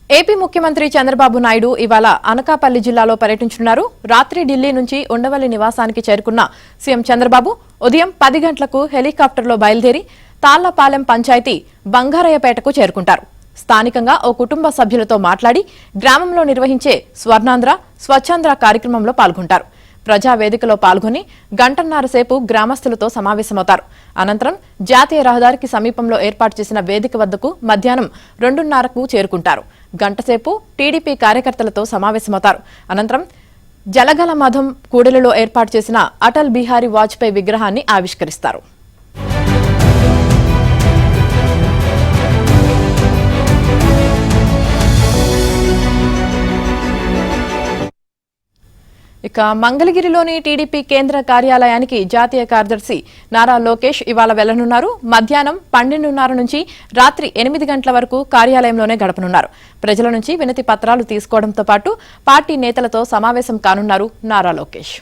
AP ముఖ్యమంత్రి చంద్రబాబు నాయుడు ఇవాళ అనకాపల్లి జిల్లాలో పర్యటించనున్నారు. రాత్రి ఢిల్లీ నుంచి ఉండవల్లి నివాసానికి చేరుకున్న సీఎం చంద్రబాబు ఉదయం 10 గంటలకు హెలికాప్టర్లో బయలుదేరి తాళ్లపాలెం పంచాయతీ బంగారయ్యపేటకు చేరుకుంటారు. స్థానికంగా ఓ కుటుంబ సభ్యులతో మాట్లాడి గ్రామంలో నిర్వహించే స్వర్ణాంధ్ర స్వచ్ఛాంధ్ర కార్యక్రమంలో పాల్గొంటారు. ప్రజావేదికలో పాల్గొని గంటన్నర సేపు గ్రామస్తులతో సమావేశమవుతారు. అనంతరం జాతీయ రహదారికి సమీపంలో ఏర్పాటు చేసిన వేదిక వద్దకు మధ్యాహ్నం 2:30కు చేరుకుంటారు. గంటసేపు టీడీపీ కార్యకర్తలతో సమావేశమవుతారు. అనంతరం జలగల మధం కూడలిలో ఏర్పాటు చేసిన అటల్ బిహారీ వాజ్పేయి విగ్రహాన్ని ఆవిష్కరిస్తారు. ఇక మంగళగిరిలోని టీడీపీ కేంద్ర కార్యాలయానికి జాతీయ కార్యదర్శి నారా లోకేష్ ఇవాళ వెళ్లనున్నారు. మధ్యాహ్నం 12:30 నుంచి రాత్రి 8 గంటల వరకు కార్యాలయంలోనే గడపనున్నారు. ప్రజల నుంచి వినతి పత్రాలు తీసుకోవడంతో పాటు పార్టీ నేతలతో సమావేశం కానున్నారు నారా లోకేష్.